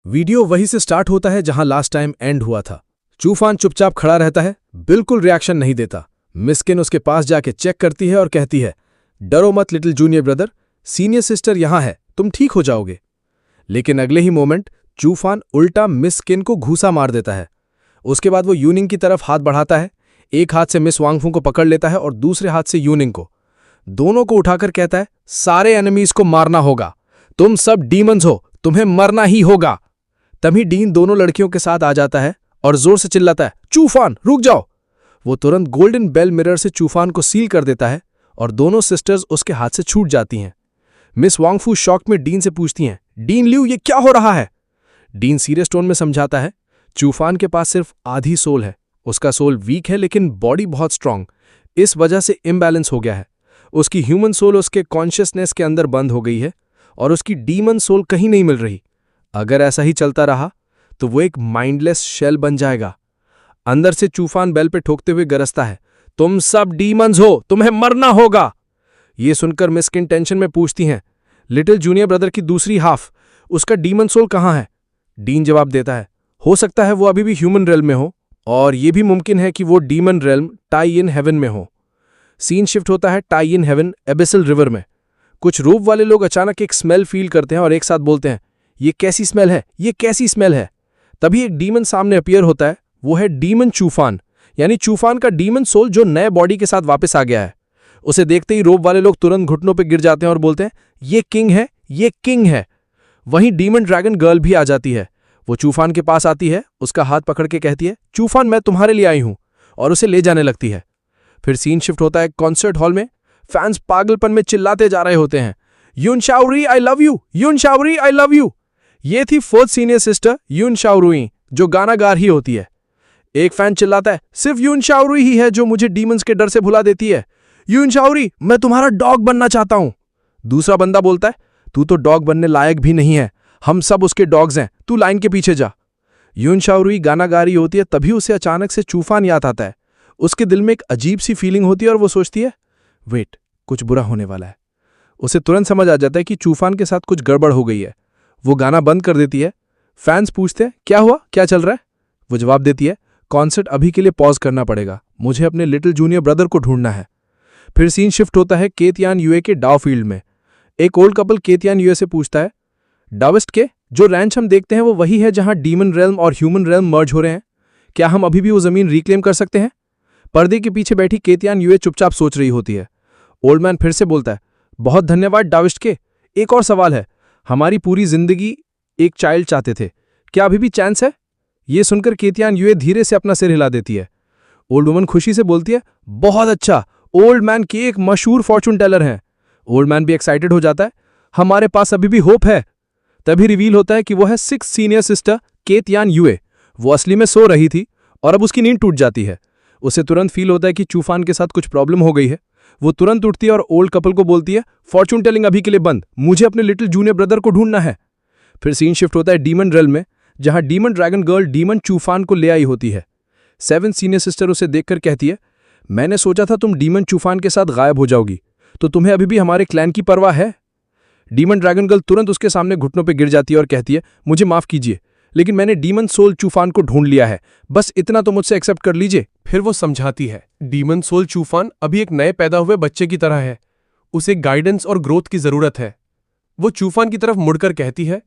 Video वहीं से start होता है जहां लास्ट टाइम एंड हुआ था। चूफान चुपचाप खड़ा रहता है, बिल्कुल रिएक्शन नहीं देता। मिस्किन उसके पास जाके चेक करती है और कहती है, डरो मत little junior brother, senior sister यहां है, तुम ठीक हो जाओगे। लेकिन अगले ही मोमेंट चूफान उल्टा मिस्किन को घूसा मार देता है। उसके बाद वो यूनिंग की तरफ हाथ बढ़ाता है, एक हाथ से मिस वांगफू को पकड़ लेता है और दूसरे हाथ से यूनिंग को। दोनों को उठाकर कहता है, सारे एनिमीज को मारना होगा, तुम सब डीमंस हो, तुम्हें मरना ही होगा। तभी डीन दोनों लड़कियों के साथ आ जाता है और जोर से चिल्लाता है, चूफान रुक जाओ। वो तुरंत गोल्डन बेल मिरर से चूफान को सील कर देता है और दोनों सिस्टर्स उसके हाथ से छूट जाती हैं। मिस वांगफू शॉक में डीन से पूछती हैं, डीन लिऊ ये क्या हो रहा है? डीन सीरियस टोन में समझाता है, चूफान के पास सिर्फ आधी सोल है, उसका सोल वीक है लेकिन बॉडी बहुत स्ट्रांग, इस वजह से इम्बैलेंस हो गया है। उसकी ह्यूमन सोल उसके कॉन्शियसनेस के अंदर बंद हो गई है और उसकी डीमन सोल कहीं नहीं मिल रही। अगर ऐसा ही चलता रहा तो वो एक माइंडलेस शेल बन जाएगा। अंदर से चूफान बेल पे ठोकते हुए गरजता है, तुम सब डीमंस हो, तुम्हें मरना होगा। ये सुनकर मिस्किन टेंशन में पूछती हैं, लिटिल जूनियर ब्रदर की दूसरी हाफ, उसका डीमन सोल कहाँ है? डीन जवाब देता है, हो सकता है वो अभी भी ह्यूमन रेल्म में हो, और यह भी मुमकिन है कि वो demon realm tie in heaven में हो। सीन शिफ्ट होता है tie in heaven abyssal river में। कुछ रूप वाले लोग अचानक एक स्मेल फील करते हैं और एक साथ बोलते हैं, ये कैसी स्मेल है, ये कैसी स्मेल है। तभी एक डीमन सामने अपीयर होता है, वो है डीमन चूफान, यानी चूफान का डीमन सोल जो नए बॉडी के साथ वापस आ गया है। उसे देखते ही रोब वाले लोग तुरंत घुटनों पर गिर जाते हैं और बोलते हैं, ये किंग है, ये किंग है। वहीं डीमन ड्रैगन गर्ल भी आ जाती है। वो चूफान के पास आती है, उसका हाथ पकड़ के कहती है, चूफान मैं तुम्हारे लिए आई हूं, और उसे ले जाने लगती है। फिर सीन शिफ्ट होता है कॉन्सर्ट हॉल में। फैंस पागलपन में चिल्लाते जा रहे होते हैं, यून शाओरी आई लव यू, यून शाओरी आई लव यू। ये थी फोर्थ सीनियर सिस्टर यून शाओरुई, जो गाना गा रही होती है। एक फैन चिल्लाता है, सिर्फ यून शाओरुई ही है जो मुझे डीमंस के डर से भुला देती है। यून शाओरी, मैं तुम्हारा डॉग बनना चाहता हूं। दूसरा बंदा बोलता है, तू तो डॉग बनने लायक भी नहीं है, हम सब उसके डॉग्स हैं, तू लाइन के पीछे जा। यून शाओरुई गाना गा रही होती है, तभी उसे अचानक से चूफान याद आता है। उसके दिल में एक अजीब सी फीलिंग होती है और वो सोचती है, वेट, कुछ बुरा होने वाला है। उसे तुरंत समझ आ जाता है कि चूफान के साथ कुछ गड़बड़ हो गई है। वो गाना बंद कर देती है। फैंस पूछते हैं, क्या हुआ, क्या चल रहा है? वो जवाब देती है, कॉन्सर्ट अभी के लिए पॉज करना पड़ेगा, मुझे अपने लिटिल जूनियर ब्रदर को ढूंढना है। फिर सीन शिफ्ट होता है केतियान यूए के डाव फील्ड में। एक ओल्ड कपल केतियान यूए से पूछता है, डाविस्ट के जो रैंच हम देखते हैं वो वही है जहां डीमन रेल्म और ह्यूमन रेल्म मर्ज हो रहे हैं? क्या हम अभी भी वो जमीन रिक्लेम कर सकते हैं? पर्दे के पीछे बैठी केतियान यूए चुपचाप सोच रही होती है। ओल्ड मैन फिर से बोलता है, बहुत धन्यवाद डाविस्ट के, एक और सवाल है, हमारी पूरी जिंदगी एक चाइल्ड चाहते थे, क्या अभी भी चांस है? ये सुनकर केतियान यूए धीरे से अपना सिर हिला देती है। ओल्ड वुमन खुशी से बोलती है, बहुत अच्छा, ओल्ड मैन के एक मशहूर फॉर्चून टेलर हैं। ओल्ड मैन भी एक्साइटेड हो जाता है, हमारे पास अभी भी होप है। तभी रिवील होता है कि वो है सिक्स सीनियर सिस्टर केतियान यूए। वो असली में सो रही थी और अब उसकी नींद टूट जाती है। उसे तुरंत फील होता है कि चूफान के साथ कुछ प्रॉब्लम हो गई है। वो तुरंत उठती है और ओल्ड कपल को बोलती है, फॉर्चून टेलिंग अभी के लिए बंद, मुझे अपने लिटिल जूनियर ब्रदर को ढूंढना है। फिर सीन शिफ्ट होता है डीमन रेल में, जहां डीमन ड्रैगन गर्ल डीमन चूफान को ले आई होती है। 7 सीनियर सिस्टर उसे देखकर कहती है, मैंने सोचा था तुम डीमन चूफान के साथ गायब हो जाओगी, तो तुम्हें अभी भी हमारे क्लैन की परवाह है? डीमन ड्रैगन गर्ल तुरंत उसके सामने घुटनों पर गिर जाती है और कहती है, मुझे माफ कीजिए, लेकिन मैंने डीमन सोल चूफान को ढूंढ लिया है, बस इतना तो मुझसे एक्सेप्ट कर लीजिए। फिर वो समझाती है, डीमन सोल चूफान अभी एक नए पैदा हुए बच्चे की तरह है, उसे गाइडेंस और ग्रोथ की जरूरत है। वो चूफान की तरफ मुड़कर कहती है,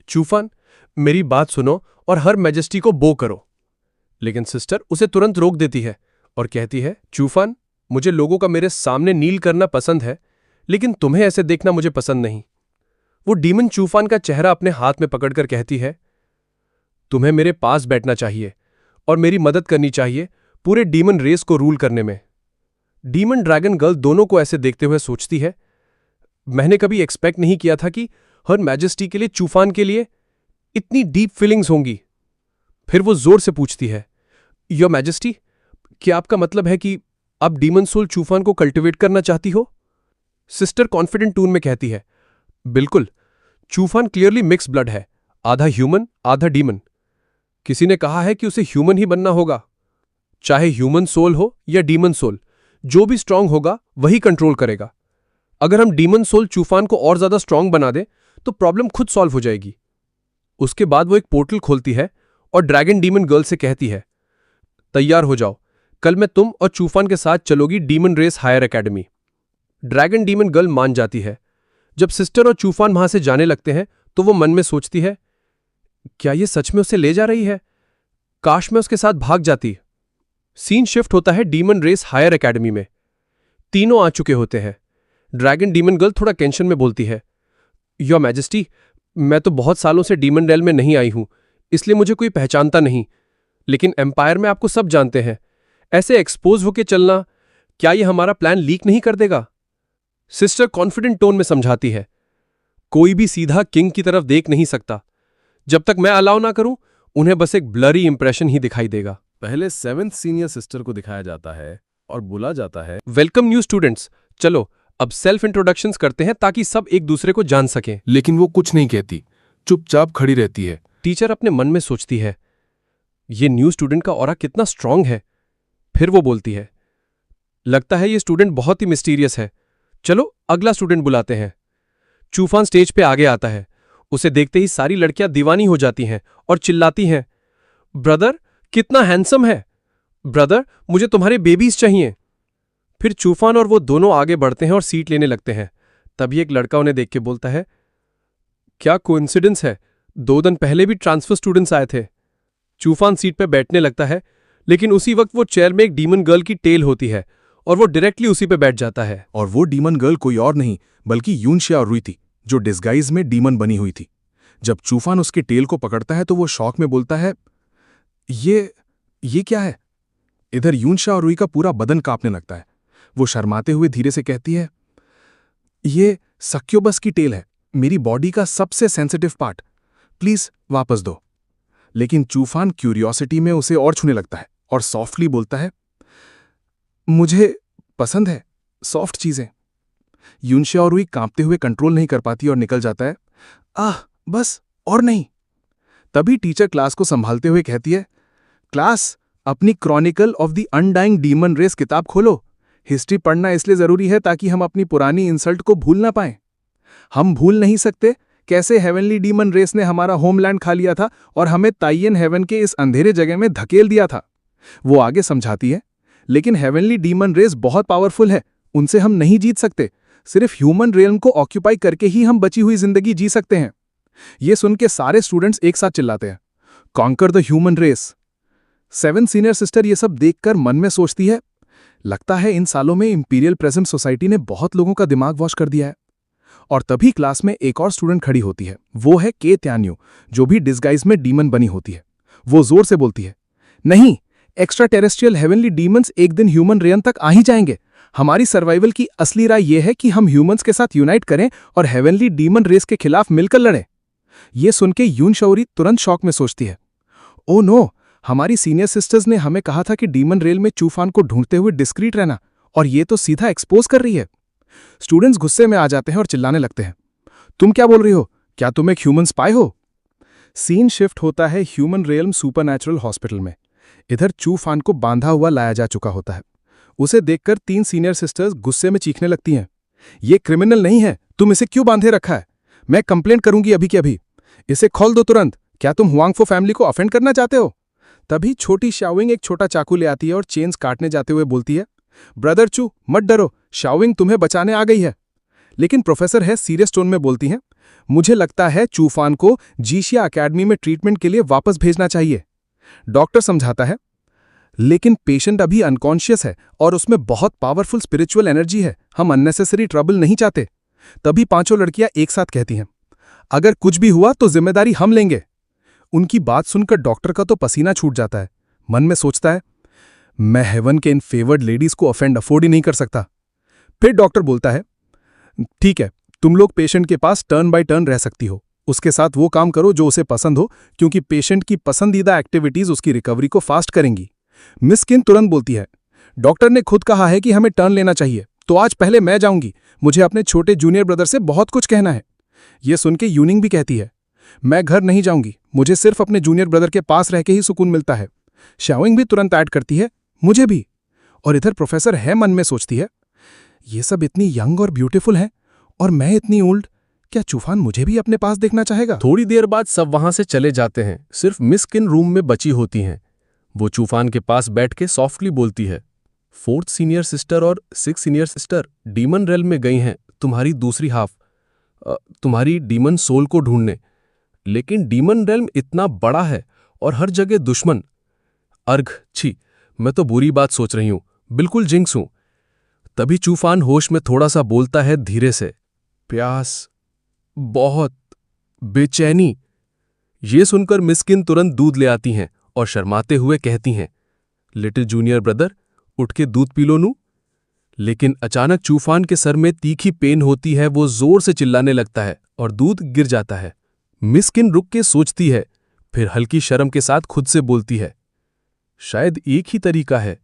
चूफान मेरी बात सुनो और हर मैजेस्टी को बो करो। लेकिन सिस्टर उसे तुरंत रोक देती है और कहती है, चूफान मुझे लोगों का मेरे सामने नील करना पसंद है, लेकिन तुम्हें ऐसे देखना मुझे पसंद नहीं। वो डीमन चूफान का चेहरा अपने हाथ में पकड़कर कहती है, तुम्हें मेरे पास बैठना चाहिए और मेरी मदद करनी चाहिए पूरे डीमन रेस को रूल करने में। डीमन ड्रैगन गर्ल दोनों को ऐसे देखते हुए सोचती है, मैंने कभी एक्सपेक्ट नहीं किया था कि हर मैजेस्टी के लिए चूफान के लिए इतनी डीप फीलिंग्स होंगी। फिर वो जोर से पूछती है, योर मैजेस्टी, क्या आपका मतलब है कि आप डीमन सोल चूफान को कल्टिवेट करना चाहती हो? सिस्टर कॉन्फिडेंट टून में कहती है, बिल्कुल, चूफान क्लियरली मिक्स ब्लड है, आधा ह्यूमन आधा डीमन। किसी ने कहा है कि उसे ह्यूमन ही बनना होगा, चाहे ह्यूमन सोल हो या डीमन सोल, जो भी स्ट्रांग होगा वही कंट्रोल करेगा। अगर हम डीमन सोल चूफान को और ज्यादा स्ट्रांग बना दें तो प्रॉब्लम खुद सॉल्व हो जाएगी। उसके बाद वो एक पोर्टल खोलती है और ड्रैगन डीमन गर्ल से कहती है, तैयार हो जाओ, कल मैं तुम और चूफान के साथ चलोगी demon race higher academy. Dragon demon girl मान जाती है। जब सिस्टर और चूफान वहां से जाने लगते हैं तो वो मन में सोचती है, क्या ये सच में उसे ले जा रही है? काश मैं उसके साथ भाग जाती। सीन शिफ्ट होता है डीमन रेस हायर एकेडमी में। तीनों आ चुके होते हैं। ड्रैगन डीमन गर्ल थोड़ा टेंशन में बोलती है, योर मैजेस्टी, मैं तो बहुत सालों से डीमन रेल में नहीं आई हूं, इसलिए मुझे कोई पहचानता नहीं। लेकिन एम्पायर में आपको सब जानते हैं। ऐसे एक्सपोज होके चलना, क्या ये हमारा प्लान लीक नहीं कर देगा? सिस्टर कॉन्फिडेंट टोन में समझाती है, कोई भी सीधा किंग की तरफ देख नहीं सकता। जब तक मैं अलाउ ना करूं, उन्हें बस एक ब्लरी इंप्रेशन ही दिखाई देगा। पहले 7th सीनियर सिस्टर को दिखाया जाता है और बोला जाता है, वेलकम न्यू स्टूडेंट्स, चलो अब सेल्फ इंट्रोडक्शंस करते हैं ताकि सब एक दूसरे को जान सकें। लेकिन वो कुछ नहीं कहती, चुपचाप खड़ी रहती है। टीचर अपने मन में सोचती है, ये न्यू स्टूडेंट का ऑरा कितना स्ट्रांग है। फिर वो बोलती है, लगता है ये स्टूडेंट बहुत ही मिस्टीरियस है, चलो अगला स्टूडेंट बुलाते हैं। चूफान स्टेज पे आगे आता है। उसे देखते ही सारी लड़कियां दीवानी हो जाती हैं और चिल्लाती हैं, ब्रदर कितना हैंडसम है, ब्रदर मुझे तुम्हारे बेबीज चाहिए। फिर चूफान और वो दोनों आगे बढ़ते हैं और सीट लेने लगते हैं। तभी एक लड़का उन्हें देख के बोलता है, क्या कोइंसिडेंस है, 2 दिन पहले भी ट्रांसफर स्टूडेंट्स आए थे। चूफान सीट पे बैठने लगता है, लेकिन उसी वक्त वो चेयर में एक डीमन गर्ल की टेल होती है और वो डायरेक्टली उसी पे बैठ जाता है। और वो डीमन गर्ल कोई और नहीं बल्कि यूनशिया रुई थी, जो डिस्गाइज में डीमन बनी हुई थी। जब चूफान उसके टेल को पकड़ता है तो वो शॉक में बोलता है, ये क्या है? इधर यूनशिया रुई का पूरा बदन कांपने लगता है। वो शर्माते हुए धीरे से कहती है, ये सक्योबस की टेल है, मेरी बॉडी का सबसे सेंसिटिव पार्ट, प्लीज वापस दो। लेकिन चूफान क्यूरियोसिटी में उसे और छूने लगता है और सॉफ्टली बोलता है, मुझे पसंद है सॉफ्ट चीजें। यूनशिया रुई कांपते हुए कंट्रोल नहीं कर पाती और निकल जाता है, बस और नहीं। तभी टीचर क्लास को संभालते हुए कहती है, क्लास अपनी chronicle of the undying demon race किताब खोलो। हिस्ट्री पढ़ना इसलिए जरूरी है ताकि हम अपनी पुरानी इंसल्ट को भूल ना पाएं। हम भूल नहीं सकते कैसे हेवनली डीमन रेस ने हमारा होमलैंड खा लिया था और हमें ताइयन हेवन के इस अंधेरे जगह में धकेल दिया था। वो आगे समझाती है, लेकिन हेवनली डीमन रेस बहुत पावरफुल है, उनसे हम नहीं जीत सकते। सिर्फ ह्यूमन रेल्म को ऑक्यूपाई करके ही हम बची हुई जिंदगी जी सकते हैं। ये सुन के सारे स्टूडेंट्स एक साथ चिल्लाते हैं, conquer the human race. 7 senior sister ये सब देखकर मन में सोचती है, लगता है इन सालों में इंपीरियल प्रेजेंट सोसाइटी ने बहुत लोगों का दिमाग वॉश कर दिया है। और तभी क्लास में एक और स्टूडेंट खड़ी होती है। वो है के त्यान्यू, जो भी डिस्गाइज में डीमन बनी होती है। वो जोर से बोलती है, नहीं, एक्स्ट्रा टेरेस्ट्रियल हेवनली डीमंस एक दिन ह्यूमन रेयन तक आ ही जाएंगे। हमारी सर्वाइवल की असली राय यह है कि हम ह्यूमंस के साथ यूनाइट करें और हेवनली डीमन रेस के खिलाफ मिलकर लड़ें। ये सुन के यूनशौरी तुरंत शॉक में सोचती है, ओ नो, हमारी सीनियर सिस्टर्स ने हमें कहा था कि डीमन रेल में चूफान को ढूंढते हुए डिस्क्रीट रहना, और ये तो सीधा एक्सपोज कर रही है। स्टूडेंट्स गुस्से में आ जाते हैं और चिल्लाने लगते हैं, तुम क्या बोल रही हो? क्या तुम एक ह्यूमन स्पाई हो? सीन शिफ्ट होता है ह्यूमन रेल्म सुपरनैचुरल हॉस्पिटल में। इधर चूफान को बांधा हुआ लाया जा चुका होता है। उसे देखकर 3 सीनियर सिस्टर्स गुस्से में चीखने लगती हैं, ये क्रिमिनल नहीं है, तुम इसे क्यों बांधे रखा है? मैं कंप्लेंट करूंगी अभी के अभी। इसे खोल दो तुरंत। क्या तुम हुआंगफो फैमिली को ऑफेंड करना चाहते हो? तभी छोटी शाओविंग एक छोटा चाकू ले आती है और चेन्स काटने जाते हुए बोलती है, ब्रदर चू मत डरो, शाओविंग तुम्हें बचाने आ गई है। लेकिन प्रोफेसर है सीरियस टोन में बोलती हैं, मुझे लगता है चूफान को जीशिया अकेडमी में ट्रीटमेंट के लिए वापस भेजना चाहिए। डॉक्टर समझाता है, लेकिन पेशेंट अभी अनकॉन्शियस है और उसमें बहुत पावरफुल स्पिरिचुअल एनर्जी है, हम अननेसेसरी ट्रबल नहीं चाहते। तभी 5 लड़कियां एक साथ कहती हैं, अगर कुछ भी हुआ तो जिम्मेदारी हम लेंगे। उनकी बात सुनकर डॉक्टर का तो पसीना छूट जाता है। मन में सोचता है, मैं हेवन के इन फेवर्ड लेडीज को अफोर्ड ही नहीं कर सकता। फिर डॉक्टर बोलता है, ठीक है, तुम लोग पेशेंट के पास टर्न बाय टर्न रह सकती हो, उसके साथ वो काम करो जो उसे पसंद हो, क्योंकि पेशेंट की पसंदीदा एक्टिविटीज उसकी रिकवरी को फास्ट करेंगी। मिस किन तुरंत बोलती है, डॉक्टर ने खुद कहा है कि हमें टर्न लेना चाहिए, तो आज पहले मैं जाऊंगी, मुझे अपने छोटे जूनियर ब्रदर से बहुत कुछ कहना है। यह सुन के यूनिंग भी कहती है, मैं घर नहीं जाऊंगी, मुझे सिर्फ अपने जूनियर ब्रदर के पास रह के ही सुकून मिलता है। शाओविंग भी तुरंत ऐड करती है, मुझे भी। और इधर प्रोफेसर है मन में सोचती है, ये सब इतनी यंग और ब्यूटीफुल हैं और मैं इतनी ओल्ड, क्या चूफान मुझे भी अपने पास देखना चाहेगा? थोड़ी देर बाद सब वहां से चले जाते हैं। सिर्फ मिस किन रूम में बची होती हैं। वो चूफान के पास बैठ के सॉफ्टली बोलती है, 4th सीनियर सिस्टर और 6th senior sister demon rail में गई हैं तुम्हारी दूसरी हाफ, तुम्हारी डीमन सोल को ढूंढने। लेकिन डीमन रेल्म इतना बड़ा है और हर जगह दुश्मन। अर्घ, छी, मैं तो बुरी बात सोच रही हूं, बिल्कुल जिंक्स हूं। तभी चूफान होश में थोड़ा सा बोलता है धीरे से, प्यास, बहुत, बेचैनी। ये सुनकर मिस्किन तुरंत दूध ले आती हैं और शर्माते हुए कहती हैं, लिटिल जूनियर ब्रदर, उठ के दूध पी लो नू। लेकिन अचानक चूफान के सर में तीखी पेन होती है। वो जोर से चिल्लाने लगता है और दूध गिर जाता है। मिस्किन रुक के सोचती है, फिर हल्की शर्म के साथ खुद से बोलती है, शायद एक ही तरीका है।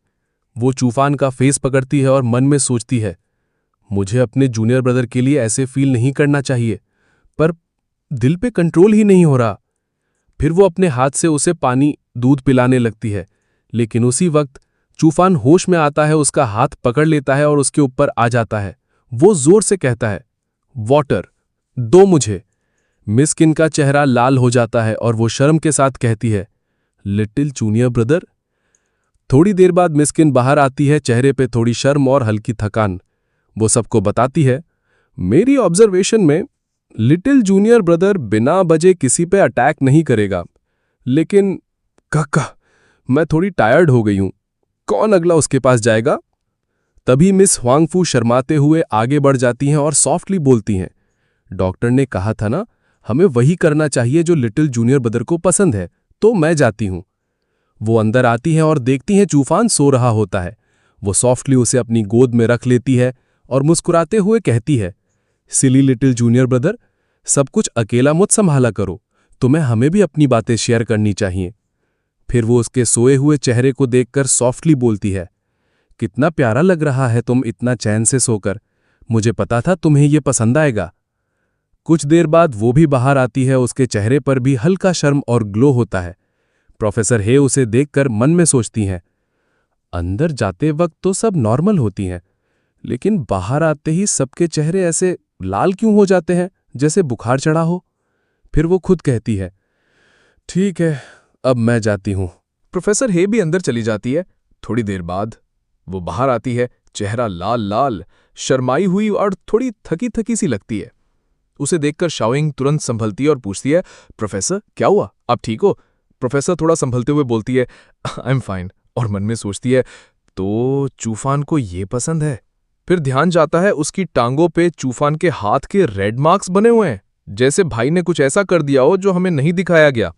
वो चूफान का फेस पकड़ती है और मन में सोचती है, मुझे अपने जूनियर ब्रदर के लिए ऐसे फील नहीं करना चाहिए, पर दिल पे कंट्रोल ही नहीं हो रहा। फिर वो अपने हाथ से उसे पानी, दूध पिलाने लगती है। लेकिन उसी वक्त चूफान होश में आता है, उसका हाथ पकड़ लेता है और उसके ऊपर आ जाता है। वो जोर से कहता है, वाटर दो मुझे। मिस्किन का चेहरा लाल हो जाता है और वो शर्म के साथ कहती है, लिटिल जूनियर ब्रदर। थोड़ी देर बाद मिस्किन बाहर आती है, चेहरे पे थोड़ी शर्म और हल्की थकान। वो सबको बताती है, मेरी ऑब्जर्वेशन में लिटिल जूनियर ब्रदर बिना वजह किसी पे अटैक नहीं करेगा, लेकिन काका, मैं थोड़ी टायर्ड हो गई हूं, कौन अगला उसके पास जाएगा? तभी मिस हुआंगफू शर्माते हुए आगे बढ़ जाती हैं और सॉफ्टली बोलती हैं, डॉक्टर ने कहा था ना, हमें वही करना चाहिए जो लिटिल जूनियर ब्रदर को पसंद है, तो मैं जाती हूं। वो अंदर आती हैं और देखती हैं चूफान सो रहा होता है। वो सॉफ्टली उसे अपनी गोद में रख लेती है और मुस्कुराते हुए कहती है, सिली लिटिल जूनियर ब्रदर, सब कुछ अकेला मत संभाला करो, तुम्हें हमें भी अपनी बातें शेयर करनी चाहिए। फिर वो उसके सोए हुए चेहरे को देखकर सॉफ्टली बोलती है, कितना प्यारा लग रहा है तुम इतना चैन से सोकर, मुझे पता था तुम्हें ये पसंद आएगा। कुछ देर बाद वो भी बाहर आती है, उसके चेहरे पर भी हल्का शर्म और ग्लो होता है। प्रोफेसर हे उसे देखकर मन में सोचती हैं, अंदर जाते वक्त तो सब नॉर्मल होती हैं, लेकिन बाहर आते ही सबके चेहरे ऐसे लाल क्यों हो जाते हैं, जैसे बुखार चढ़ा हो। फिर वो खुद कहती है, ठीक है, अब मैं जाती हूं। प्रोफेसर हे भी अंदर चली जाती है। थोड़ी देर बाद वो बाहर आती है, चेहरा लाल लाल, शर्माई हुई और थोड़ी थकी थकी सी लगती है। उसे देखकर शाओइंग तुरंत संभलती है और पूछती है, प्रोफेसर क्या हुआ, आप ठीक हो? प्रोफेसर थोड़ा संभलते हुए बोलती है, आई एम फाइन, और मन में सोचती है, तो चूफान को ये पसंद है। फिर ध्यान जाता है उसकी टांगों पे चूफान के हाथ के रेड मार्क्स बने हुए हैं, जैसे भाई ने कुछ ऐसा कर दिया हो जो हमें नहीं दिखाया गया।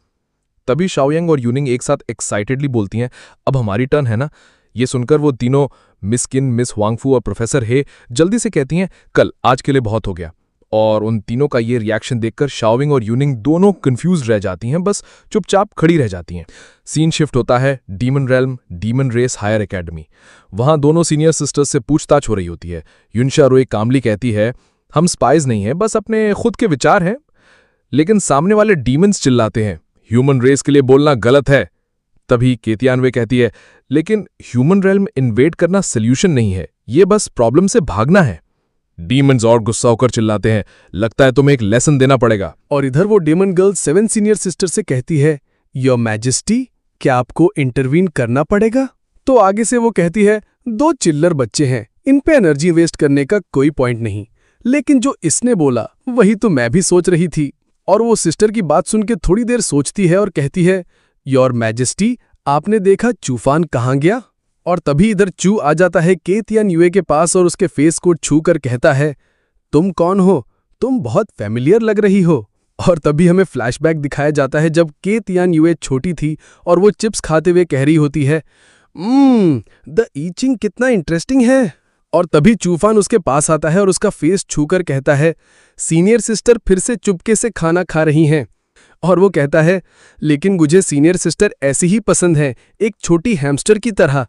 तभी शाओयंग और यूनिंग एक साथ एक्साइटेडली बोलती हैं, अब हमारी टर्न है ना? ये सुनकर वो तीनों, मिस किन, मिस हुआंगफू और प्रोफेसर हे, जल्दी से कहती हैं, कल, आज के लिए बहुत हो गया। और उन तीनों का ये रिएक्शन देखकर शाओविंग और यूनिंग दोनों कंफ्यूज रह जाती हैं, बस चुपचाप खड़ी रह जाती हैं। सीन शिफ्ट होता है demon realm, demon race higher academy. वहां दोनों सीनियर सिस्टर्स से पूछताछ हो रही होती है। युनशा रोई कामली कहती है, हम स्पाइज नहीं हैं, बस अपने खुद के विचार हैं। लेकिन सामने वाले डीमंस चिल्लाते हैं, ह्यूमन रेस के लिए बोलना गलत है। तभी केतियानवे कहती है, लेकिन ह्यूमन रेल्म इन्वेड करना सोल्यूशन नहीं है, ये बस प्रॉब्लम से भागना है। डीमंस और गुस्सा होकर चिल्लाते हैं, लगता है तुम्हें एक लेसन देना पड़ेगा। और इधर वो डेमन गर्ल 7 सीनियर सिस्टर से कहती है, योर मैजेस्टी, क्या आपको इंटरवीन करना पड़ेगा? तो आगे से वो कहती है, 2 चिल्लर बच्चे हैं, इन पे एनर्जी वेस्ट करने का कोई पॉइंट नहीं। लेकिन जो इसने बोला वही तो मैं भी सोच रही थी। और वो सिस्टर की बात सुन के थोड़ी देर सोचती है और कहती है, योर मैजेस्टी, आपने देखा चूफान कहाँ गया? और तभी इधर चू आ जाता है केतियानवे के पास और उसके फेस को छू कर कहता है, तुम कौन हो? तुम बहुत फैमिलियर लग रही हो। और तभी हमें फ्लैशबैक दिखाया जाता है जब केतियानवे छोटी थी और वो चिप्स खाते हुए कह रही होती है, द ईचिंग कितना इंटरेस्टिंग है। और तभी चूफान उसके पास आता है और उसका फेस छूकर कहता है, सीनियर सिस्टर फिर से चुपके से खाना खा रही हैं। और वो कहता है, लेकिन मुझे सीनियर सिस्टर ऐसी ही पसंद है, एक छोटी हैमस्टर की तरह।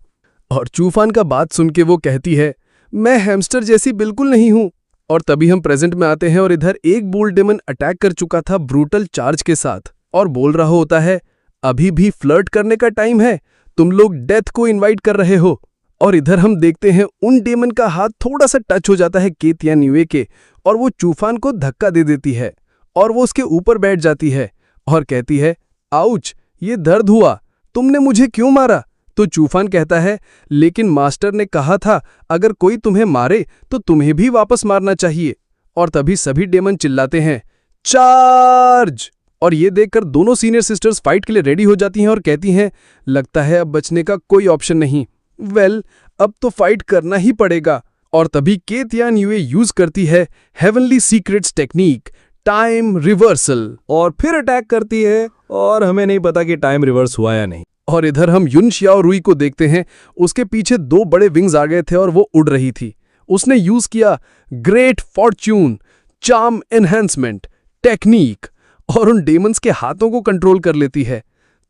और चूफान का बात सुन के वो कहती है, मैं हैमस्टर जैसी बिल्कुल नहीं हूं। और तभी हम प्रेजेंट में आते हैं और इधर एक बुल डेमन अटैक कर चुका था ब्रूटल चार्ज के साथ और बोल रहा होता है, अभी भी फ्लर्ट करने का टाइम है, तुम लोग डेथ को इनवाइट कर रहे हो। और इधर हम देखते हैं उन डेमन का हाथ थोड़ा सा टच हो जाता है केतियानवे के और वो चूफान को धक्का दे देती है और वो उसके ऊपर बैठ जाती है और कहती है, आउच, ये दर्द हुआ, तुमने मुझे क्यों मारा? तो चूफान कहता है, लेकिन मास्टर ने कहा था अगर कोई तुम्हें मारे तो तुम्हें भी वापस मारना चाहिए। और तभी सभी डेमन चिल्लाते हैं, चार्ज! और ये देखकर दोनों सीनियर सिस्टर्स फाइट के लिए रेडी हो जाती हैं और कहती हैं, लगता है अब बचने का कोई ऑप्शन नहीं। वेल, अब तो फाइट करना ही पड़ेगा। और तभी के तियान युए यूज करती है heavenly secrets technique, time reversal, और फिर अटैक करती है और हमें नहीं पता कि टाइम रिवर्स हुआ या नहीं। और इधर हम युन शियाओ रुई को देखते हैं, उसके पीछे 2 बड़े विंग्स आ गए थे और वो उड़ रही थी। उसने यूज किया great Fortune charm enhancement technique और उन डेमन्स के हाथों को कंट्रोल कर लेती है।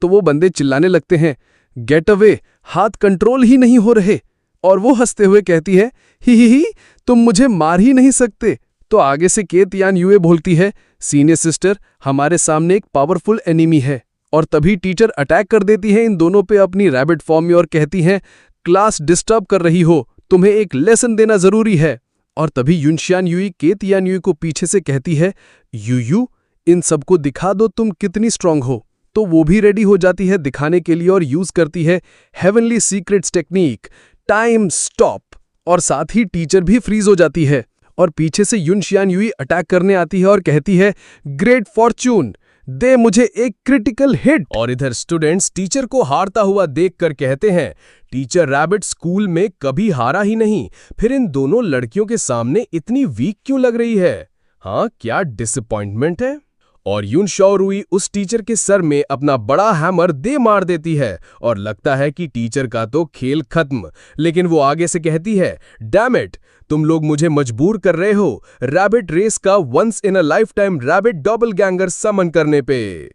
तो वो बंदे चिल्लाने लगते हैं, गेट अवे, हाथ कंट्रोल ही नहीं हो रहे। और वो हंसते हुए कहती है, ही, तुम मुझे मार ही नहीं सकते। तो आगे से के तियान युए बोलती है, सीनियर सिस्टर, हमारे सामने एक पावरफुल एनिमी है। और तभी टीचर अटैक कर देती है इन दोनों पे अपनी रैबिट फॉर्म में और कहती हैं, क्लास डिस्टर्ब कर रही हो, तुम्हें एक लेसन देना जरूरी है। और तभी युनशियान युई के तियान युई को पीछे से कहती है, यू इन सबको दिखा दो तुम कितनी स्ट्रांग हो। तो वो भी रेडी हो जाती है दिखाने के लिए और यूज करती है heavenly secrets technique, time stop. और साथ ही टीचर भी फ्रीज हो जाती है और पीछे से युनशियान युई अटैक करने आती है और कहती है, ग्रेट फॉर्च्यून, दे मुझे एक क्रिटिकल हिट। और इधर स्टूडेंट्स टीचर को हारता हुआ देखकर कहते हैं, टीचर रैबिट स्कूल में कभी हारा ही नहीं, फिर इन दोनों लड़कियों के सामने इतनी वीक क्यों लग रही है? हाँ, क्या डिसअपॉइंटमेंट है। और युन शियाओ रुई उस टीचर के सर में अपना बड़ा हैमर दे मार देती है और लगता है कि टीचर का तो खेल खत्म। लेकिन वो आगे से कहती है, डैम इट, तुम लोग मुझे मजबूर कर रहे हो रैबिट रेस का once in a lifetime rabbit doppelganger summon करने पे।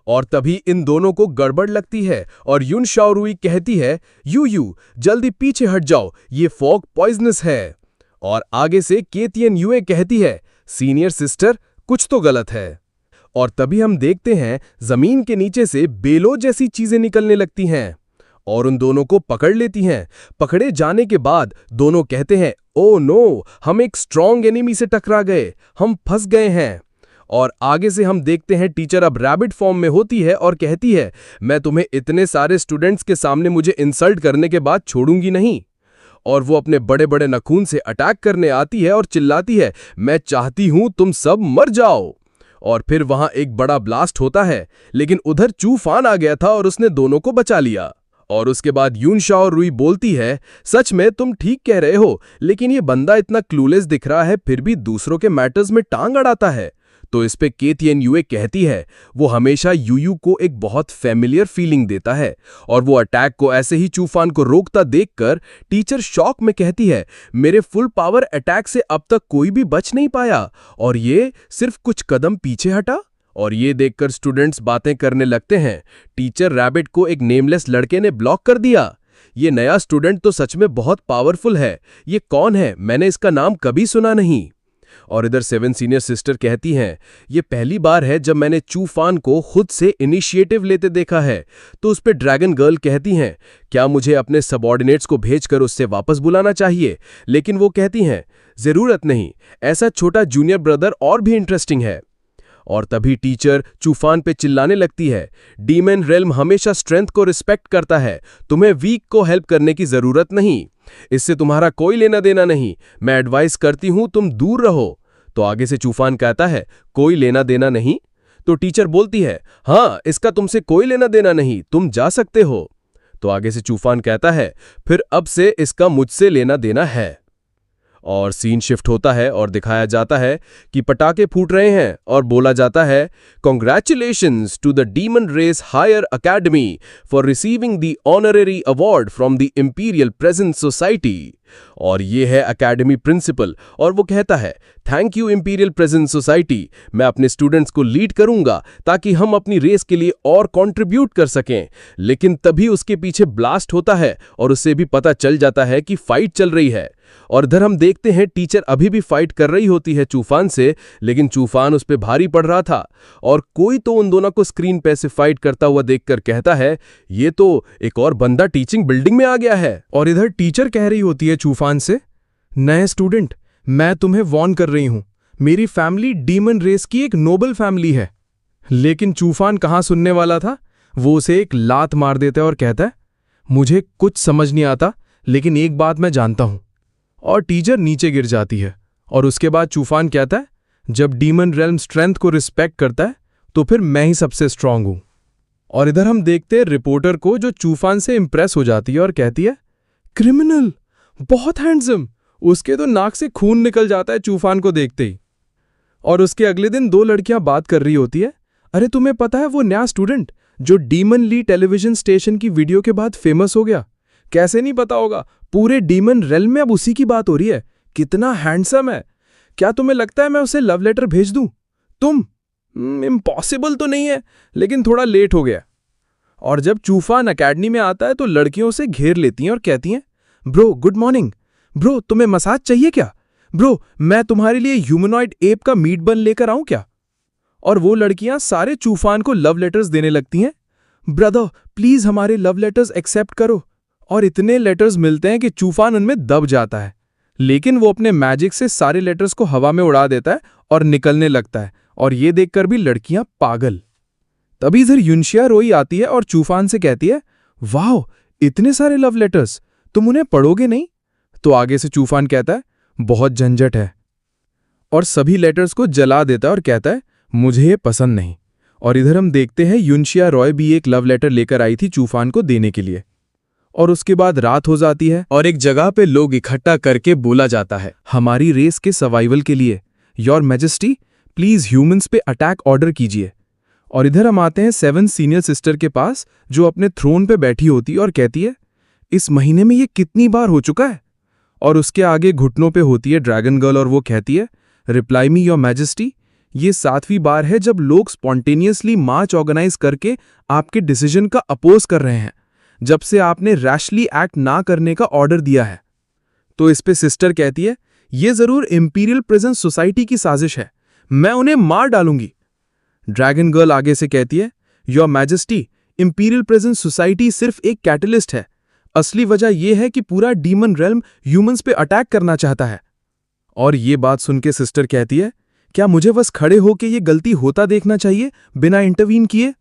और तभी इन दोनों को गड़बड़ लगती है और युन शियाओ रुई कहती है, यू जल्दी पीछे हट जाओ, ये फॉग पॉइजनस है। और आगे से के तियान युए कहती है, सीनियर सिस्टर, कुछ तो गलत है। और तभी हम देखते हैं जमीन के नीचे से बेलो जैसी चीजें निकलने लगती हैं और उन दोनों को पकड़ लेती हैं। पकड़े जाने के बाद दोनों कहते हैं, ओ नो, हम एक स्ट्रॉन्ग एनिमी से टकरा गए, हम फंस गए हैं। और आगे से हम देखते हैं टीचर अब रैबिट फॉर्म में होती है और कहती है, मैं तुम्हें इतने सारे स्टूडेंट्स के सामने मुझे इंसल्ट करने के बाद छोड़ूंगी नहीं। और वो अपने बड़े बड़े नखून से अटैक करने आती है और चिल्लाती है, मैं चाहती हूं तुम सब मर जाओ। और फिर वहां एक बड़ा ब्लास्ट होता है, लेकिन उधर चूफान आ गया था और उसने दोनों को बचा लिया। और उसके बाद युन शियाओ रुई बोलती है, सच में तुम ठीक कह रहे हो, लेकिन ये बंदा इतना क्लूलेस दिख रहा है फिर भी दूसरों के मैटर्स में टांग अड़ाता है। तो इस पे के तियान युए कहती है, वो हमेशा यूयू को एक बहुत फैमिलियर फीलिंग देता है। और वो अटैक को ऐसे ही चूफान को रोकता देखकर टीचर शॉक में कहती है, मेरे फुल पावर अटैक से अब तक कोई भी बच नहीं पाया और ये सिर्फ कुछ कदम पीछे हटा। और ये देखकर स्टूडेंट्स बातें करने लगते हैं, टीचर रैबिट को एक नेमलेस लड़के ने ब्लॉक कर दिया। ये नया स्टूडेंट तो सच में बहुत पावरफुल है, ये कौन है, मैंने इसका नाम कभी सुना नहीं। और इधर 7 सीनियर सिस्टर कहती हैं, ये पहली बार है जब मैंने चूफान को खुद से इनिशिएटिव लेते देखा है। तो उस पे ड्रैगन गर्ल कहती हैं, क्या मुझे अपने सबऑर्डिनेट्स को भेजकर उससे वापस बुलाना चाहिए? लेकिन वो कहती हैं, जरूरत नहीं, ऐसा छोटा जूनियर ब्रदर और भी इंटरेस्टिंग है। और तभी टीचर चूफान पे चिल्लाने लगती है, डीमन रेल्म हमेशा स्ट्रेंथ को रिस्पेक्ट करता है, तुम्हें वीक को हेल्प करने की जरूरत नहीं, इससे तुम्हारा कोई लेना देना नहीं, मैं एडवाइस करती हूं तुम दूर रहो। तो आगे से चूफान कहता है, कोई लेना देना नहीं? तो टीचर बोलती है, हाँ, इसका तुमसे कोई लेना देना नहीं, तुम जा सकते हो। तो आगे से चूफान कहता है, फिर अब से इसका मुझसे लेना देना है। और सीन शिफ्ट होता है और दिखाया जाता है कि पटाखे फूट रहे हैं और बोला जाता है, congratulations to the demon race higher academy for receiving the honorary award from the imperial presence society. और ये है एकेडमी प्रिंसिपल और वो कहता है, thank you imperial presence society, मैं अपने स्टूडेंट्स को लीड करूंगा ताकि हम अपनी रेस के लिए और कंट्रीब्यूट कर सकें। लेकिन तभी उसके पीछे ब्लास्ट होता है और उसे भी पता चल जाता है कि फाइट चल रही है। और इधर हम देखते हैं टीचर अभी भी फाइट कर रही होती है चूफान से, लेकिन चूफान उस पे भारी पड़ रहा था। और कोई तो उन दोनों को स्क्रीन पे से फाइट करता हुआ देखकर कहता है, ये तो एक और बंदा टीचिंग बिल्डिंग में आ गया है। और इधर टीचर कह रही होती है चूफान से, नए स्टूडेंट, मैं तुम्हें वार्न कर रही हूं, मेरी फैमिली डीमन रेस की एक नोबल फैमिली है। लेकिन चूफान कहाँ सुनने वाला था। वो उसे एक लात मार देता है और कहता है, मुझे कुछ समझ नहीं आता, लेकिन एक बात मैं जानता हूं। और टीचर नीचे गिर जाती है। और उसके बाद चूफान कहता है, जब डीमन रेल्म स्ट्रेंथ को रिस्पेक्ट करता है तो फिर मैं ही सबसे स्ट्रांग हूं। और इधर हम देखते हैं रिपोर्टर को, जो चूफान से इंप्रेस हो जाती है और कहती है, क्रिमिनल, बहुत हैंडसम। उसके तो नाक से खून निकल जाता है चूफान को देखते ही। और उसके अगले दिन दो लड़कियां बात कर रही होती है, अरे तुम्हें पता है वो नया स्टूडेंट जो डीमन ली टेलीविजन स्टेशन की वीडियो के बाद फेमस हो गया। कैसे नहीं पता होगा, पूरे डीमन रेल्म में अब उसी की बात हो रही है। कितना हैंडसम है। क्या तुम्हें लगता है मैं उसे लव लेटर भेज दूं? तुम इम्पॉसिबल तो नहीं है, लेकिन थोड़ा लेट हो गया। और जब चूफान अकेडमी में आता है तो लड़कियों से घेर लेती हैं और कहती हैं, ब्रो गुड मॉर्निंग। ब्रो तुम्हें मसाज चाहिए क्या? ब्रो मैं तुम्हारे लिए ह्यूमनॉइड एप का मीट बन लेकर आऊं क्या? और वो लड़कियां सारे चूफान को लव लेटर्स देने लगती हैं। ब्रदर प्लीज हमारे लव लेटर्स एक्सेप्ट करो। और इतने लेटर्स मिलते हैं कि चूफान उनमें दब जाता है। लेकिन वो अपने मैजिक से सारे लेटर्स को हवा में उड़ा देता है और निकलने लगता है। और ये देखकर भी लड़कियां पागल। तभी इधर युनशिया रोई आती है और चूफान से कहती है, वाह इतने सारे लव लेटर्स, तुम उन्हें पढ़ोगे नहीं? तो आगे से चूफान कहता है, बहुत झंझट है। और सभी लेटर्स को जला देता है और कहता है, मुझे ये पसंद नहीं। और इधर हम देखते हैं युनशिया रॉय भी एक लव लेटर लेकर आई थी चूफान को देने के लिए। और उसके बाद रात हो जाती है और एक जगह पे लोग इकट्ठा करके बोला जाता है, हमारी रेस के सर्वाइवल के लिए योर मैजेस्टी प्लीज ह्यूमंस पे अटैक ऑर्डर कीजिए। और इधर हम आते हैं 7 सीनियर सिस्टर के पास, जो अपने थ्रोन पे बैठी होती है और कहती है, इस महीने में ये कितनी बार हो चुका है? और उसके आगे घुटनों पे होती है ड्रैगन गर्ल और वो कहती है, रिप्लाई मी योर मैजेस्टी, ये 7वीं बार है जब लोग स्पॉन्टेनियसली मार्च ऑर्गेनाइज करके आपके डिसीजन का अपोज कर रहे हैं, जब से आपने रैशली एक्ट ना करने का ऑर्डर दिया है। तो इस पे सिस्टर कहती है, ये जरूर इंपीरियल प्रेजेंस सोसाइटी की साजिश है, मैं उन्हें मार डालूंगी। ड्रैगन गर्ल आगे से कहती है, your majesty imperial presence society सिर्फ एक कैटलिस्ट है, असली वजह यह है कि पूरा डीमन रेल्म ह्यूमंस पे अटैक करना चाहता है। और ये बात सुन के सिस्टर कहती है, क्या मुझे बस खड़े होके ये गलती होता देखना चाहिए बिना इंटरवीन किए?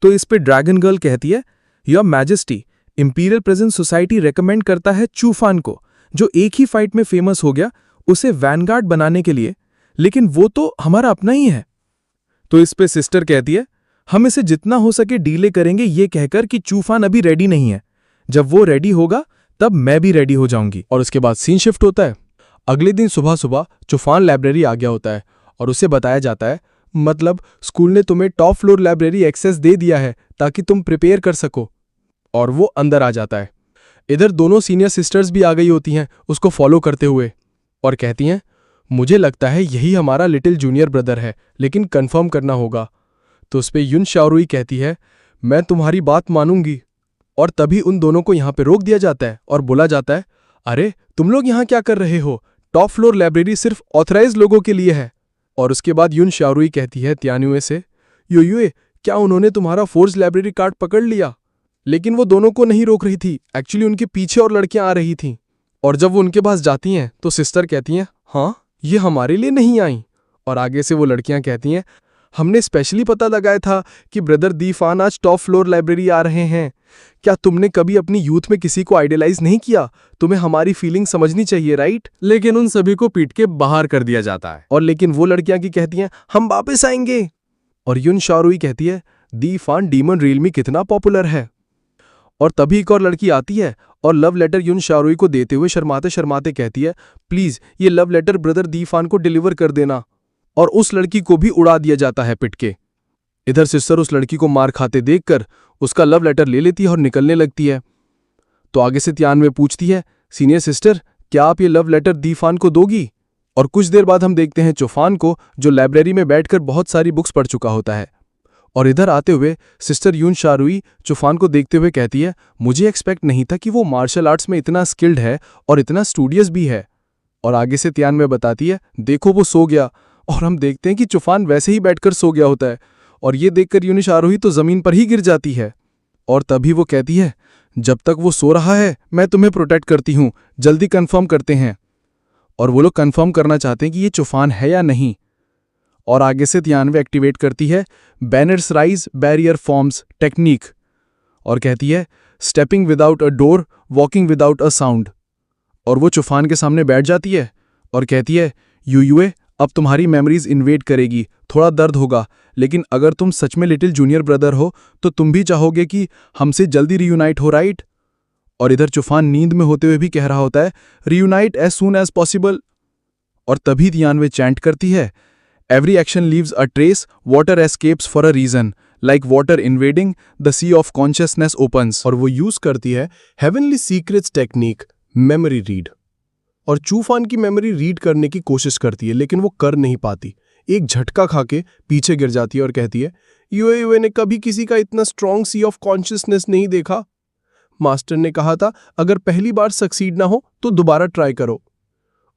तो इस पे ड्रैगन गर्ल कहती है, your majesty imperial presence society recommend करता है चूफान को, जो एक ही फाइट में फेमस हो गया, उसे वैनगार्ड बनाने के लिए, लेकिन वो तो हमारा अपना ही है। तो इस पे सिस्टर कहती है, हम इसे जितना हो सके डीले करेंगे, ये कहकर कि चूफान अभी रेडी नहीं है, जब वो रेडी होगा तब मैं भी रेडी हो जाऊंगी। और उसके बाद सीन शिफ्ट होता है। अगले दिन सुबह सुबह चूफान लाइब्रेरी आ गया होता है और उसे बताया जाता है, मतलब स्कूल ने तुम्हें टॉप फ्लोर लाइब्रेरी एक्सेस दे दिया है ताकि तुम प्रिपेयर कर सको। और वो अंदर आ जाता है। इधर दोनों सीनियर सिस्टर्स भी आ गई होती हैं उसको फॉलो करते हुए और कहती हैं, मुझे लगता है यही हमारा लिटिल जूनियर ब्रदर है, लेकिन कंफर्म करना होगा। तो उस पे युन शाओरुई कहती है, मैं तुम्हारी बात मानूंगी। और तभी उन दोनों को यहाँ पे रोक दिया जाता है और बोला जाता है, अरे तुम लोग यहाँ क्या कर रहे हो? टॉप फ्लोर लाइब्रेरी सिर्फ ऑथराइज लोगों के लिए है। और उसके बाद युन शाओरुई कहती है त्यान्युए से, योयुए क्या उन्होंने तुम्हारा फोर्स लाइब्रेरी कार्ड पकड़ लिया? लेकिन वो दोनों को नहीं रोक रही थी, एक्चुअली उनके पीछे और लड़कियां आ रही थीं। और जब वो उनके पास जाती हैं तो सिस्टर कहती हैं, हाँ ये हमारे लिए नहीं आई। और आगे से वो लड़कियां कहती हैं, हमने स्पेशली पता लगाया था कि ब्रदर दीफान आज टॉप फ्लोर लाइब्रेरी आ रहे हैं। क्या तुमने कभी अपनी यूथ में किसी को आइडियलाइज नहीं किया? तुम्हें हमारी फीलिंग समझनी चाहिए, राइट? लेकिन उन सभी को पीट के बाहर कर दिया जाता है। और लेकिन वो लड़कियां की कहती हैं, हम वापस आएंगे। और युन शाओरुई कहती है, दीफान डीमन रियल में कितना पॉपुलर है। और तभी एक और लड़की आती है और लव लेटर युन शाओरुई को देते हुए शर्माते शर्माते कहती है, प्लीज ये लव लेटर ब्रदर दीफान को डिलीवर कर देना। और उस लड़की को भी उड़ा दिया जाता है पिट के। इधर सिस्टर उस लड़की को मार खाते देखकर उसका लव लेटर ले लेती है और निकलने लगती है। तो आगे से त्यान्युए पूछती है, सीनियर सिस्टर क्या आप ये लव लेटर दीफान को दोगी? और कुछ देर बाद हम देखते हैं चूफान को, जो लाइब्रेरी में बैठकर बहुत सारी बुक्स पढ़ चुका होता है। और इधर आते हुए सिस्टर युन शाओरुई चूफान को देखते हुए कहती है, मुझे एक्सपेक्ट नहीं था कि वो मार्शल आर्ट्स में इतना स्किल्ड है और इतना स्टूडियस भी है। और आगे से त्यान्युए बताती है, देखो वो सो गया। और हम देखते हैं कि चूफान वैसे ही बैठकर सो गया होता है। और ये देखकर युन शाओरुई तो जमीन पर ही गिर जाती है। और तभी वो कहती है, जब तक वो सो रहा है मैं तुम्हें प्रोटेक्ट करती हूँ, जल्दी कंफर्म करते हैं। और वो लोग कंफर्म करना चाहते हैं कि ये चूफान है या नहीं। और आगे से तियानवे एक्टिवेट करती है banners rise barrier forms technique और कहती है stepping without a door walking without a sound. और वो चूफान के सामने बैठ जाती है और कहती है यूयूए अब तुम्हारी मेमोरीज इन्वेड करेगी, थोड़ा दर्द होगा, लेकिन अगर तुम सच में लिटिल जूनियर ब्रदर हो तो तुम भी चाहोगे कि हमसे जल्दी रियूनाइट हो, राइट? और इधर चूफान नींद में होते हुए भी कह रहा होता है reunite as soon as possible. और तभी तियानवे चैंट करती है every action leaves a trace water escapes for a reason like water invading the sea of consciousness opens. और वो यूज करती है heavenly secrets technique memory read. और Chufan की मेमोरी रीड करने की कोशिश करती है लेकिन वो कर नहीं पाती। एक झटका खा के पीछे गिर जाती है और कहती है यूए ने कभी किसी का इतना स्ट्रॉन्ग सी ऑफ कॉन्शियसनेस नहीं देखा। मास्टर ने कहा था अगर पहली बार सक्सीड ना हो तो दोबारा ट्राई करो।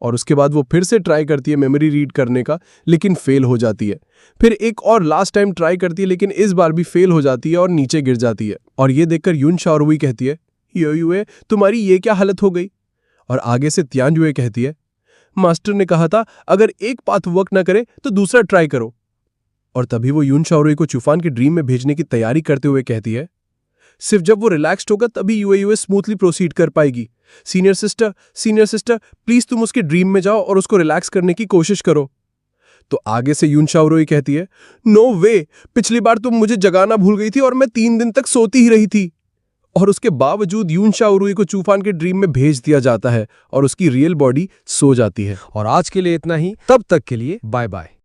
और उसके बाद वो फिर से ट्राई करती है मेमोरी रीड करने का, लेकिन फेल हो जाती है। फिर एक और लास्ट टाइम ट्राई करती है लेकिन इस बार भी फेल हो जाती है और नीचे गिर जाती है। और ये देखकर यून शाओरुई कहती है यूए तुम्हारी ये क्या हालत हो गई। और आगे से तियानजुए कहती है मास्टर ने कहा था अगर एक पाथ वर्क ना करे तो दूसरा ट्राई करो। और तभी वो यून शाओरुई को चूफान के ड्रीम में भेजने की तैयारी करते हुए कहती है सिर्फ जब वो रिलैक्स्ड होगा तभी यूए स्मूथली प्रोसीड कर पाएगी। सीनियर सिस्टर प्लीज तुम उसके ड्रीम में जाओ और उसको रिलैक्स करने की कोशिश करो। तो आगे से यून शाओरुई कहती है नो वे, पिछली बार तुम मुझे जगाना भूल गई थी और मैं 3 दिन तक सोती ही रही थी। और उसके बावजूद यून शाओरुई को चूफान के ड्रीम में भेज दिया जाता है और उसकी रियल बॉडी सो जाती है। और आज के लिए इतना ही, तब तक के लिए बाय बाय।